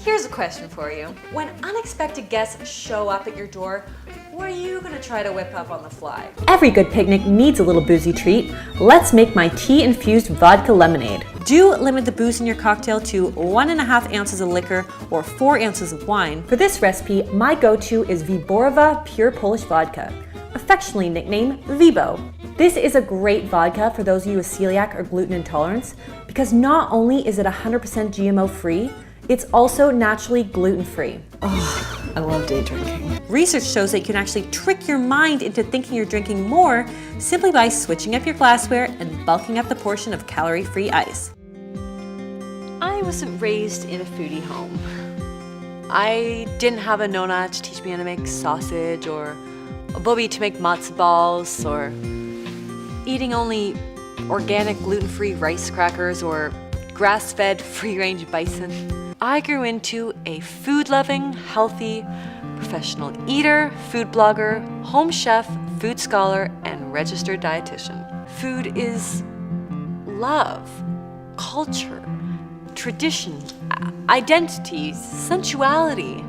Here's a question for you. When unexpected guests show up at your door, what are you gonna try to whip up on the fly? Every good picnic needs a little boozy treat. Let's make my tea-infused vodka lemonade. Do limit the booze in your cocktail to 1.5 ounces of liquor or 4 ounces of wine. For this recipe, my go-to is Wyborowa Pure Polish Vodka, affectionately nicknamed Vibo. This is a great vodka for those of you with celiac or gluten intolerance because not only is it 100% GMO-free, it's also naturally gluten-free. Oh, I love day drinking. Research shows that you can actually trick your mind into thinking you're drinking more simply by switching up your glassware and bulking up the portion of calorie-free ice. I wasn't raised in a foodie home. I didn't have a nonna to teach me how to make sausage or a bobby to make matzo balls or eating only organic gluten-free rice crackers or grass-fed free-range bison. I grew into a food-loving, healthy, professional eater, food blogger, home chef, food scholar, and registered dietitian. Food is love, culture, tradition, identity, sensuality.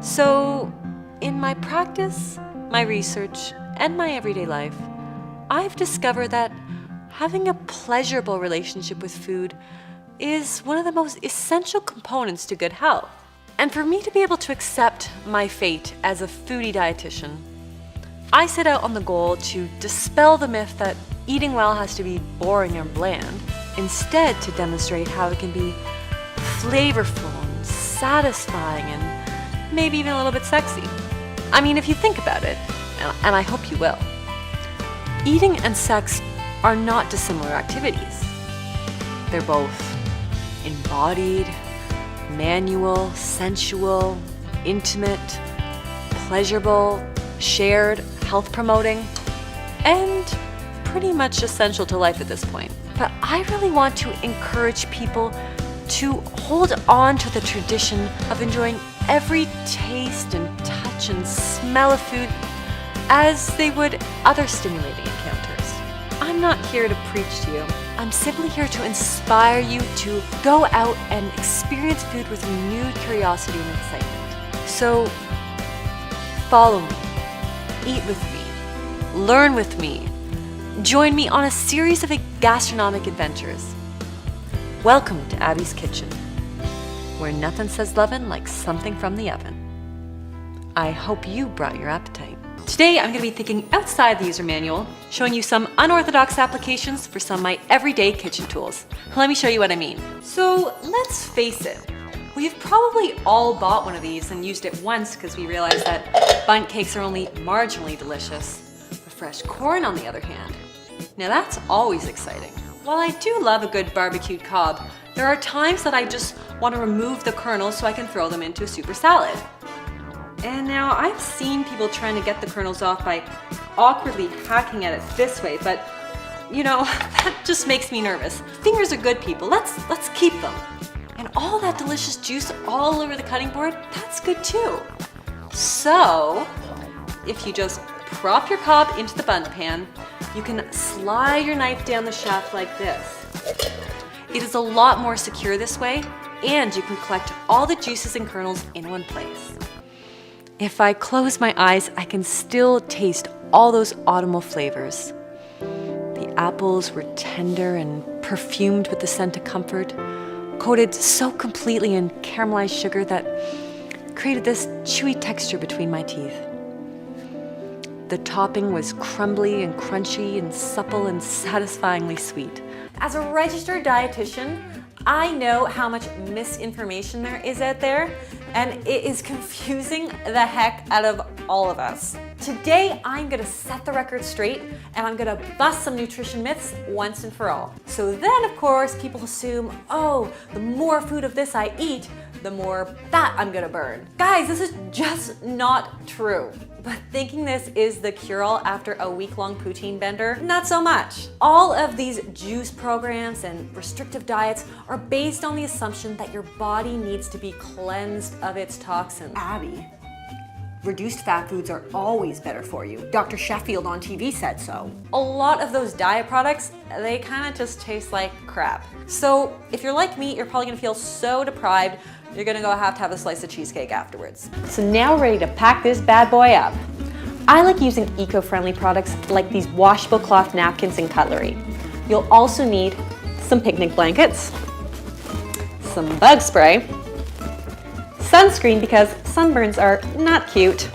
So in my practice, my research, and my everyday life, I've discovered that having a pleasurable relationship with food is one of the most essential components to good health. And for me to be able to accept my fate as a foodie dietitian, I set out on the goal to dispel the myth that eating well has to be boring or bland, instead to demonstrate how it can be flavorful and satisfying and maybe even a little bit sexy. I mean, if you think about it, and I hope you will, eating and sex are not dissimilar activities. They're both embodied, manual, sensual, intimate, pleasurable, shared, health-promoting, and pretty much essential to life at this point. But I really want to encourage people to hold on to the tradition of enjoying every taste and touch and smell of food as they would other stimulating encounters. I'm not here to preach to you. I'm simply here to inspire you to go out and experience food with renewed curiosity and excitement. So follow me, eat with me, learn with me, join me on a series of gastronomic adventures. Welcome to Abbey's Kitchen, where nothing says lovin' like something from the oven. I hope you brought your appetite. Today, I'm going to be thinking outside the user manual, showing you some unorthodox applications for some of my everyday kitchen tools. Let me show you what I mean. So let's face it, we've probably all bought one of these and used it once because we realized that bundt cakes are only marginally delicious. The fresh corn, on the other hand, now that's always exciting. While I do love a good barbecued cob, there are times that I just want to remove the kernels so I can throw them into a super salad. And now I've seen people trying to get the kernels off by awkwardly hacking at it this way, but you know, that just makes me nervous. Fingers are good, people. Let's keep them. And all that delicious juice all over the cutting board, that's good too. So, if you just prop your cob into the bundt pan, you can slide your knife down the shaft like this. It is a lot more secure this way, and you can collect all the juices and kernels in one place. If I close my eyes, I can still taste all those autumnal flavors. The apples were tender and perfumed with the scent of comfort, coated so completely in caramelized sugar that created this chewy texture between my teeth. The topping was crumbly and crunchy and supple and satisfyingly sweet. As a registered dietitian, I know how much misinformation there is out there, and it is confusing the heck out of all of us. Today, I'm gonna set the record straight, and I'm gonna bust some nutrition myths once and for all. So then, of course, people assume, oh, the more food of this I eat, the more fat I'm gonna burn. Guys, this is just not true. But thinking this is the cure-all after a week-long poutine bender, not so much. All of these juice programs and restrictive diets are based on the assumption that your body needs to be cleansed of its toxins. Abby, Reduced fat foods are always better for you. Dr. Sheffield on TV said so. A lot of those diet products, they kind of just taste like crap. So if you're like me, you're probably gonna feel so deprived, you're gonna have to have a slice of cheesecake afterwards. So now we're ready to pack this bad boy up. I like using eco-friendly products like these washable cloth napkins and cutlery. You'll also need some picnic blankets, some bug spray, sunscreen because sunburns are not cute,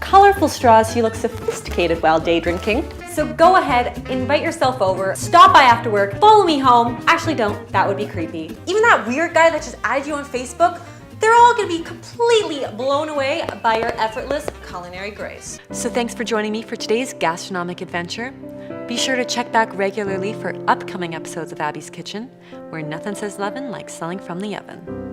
colorful straws so you look sophisticated while day drinking. So go ahead, invite yourself over, stop by after work, follow me home. Actually don't, that would be creepy. Even that weird guy that just added you on Facebook, they're all gonna be completely blown away by your effortless culinary grace. So thanks for joining me for today's gastronomic adventure. Be sure to check back regularly for upcoming episodes of Abby's Kitchen, where nothing says lovin' like selling from the oven.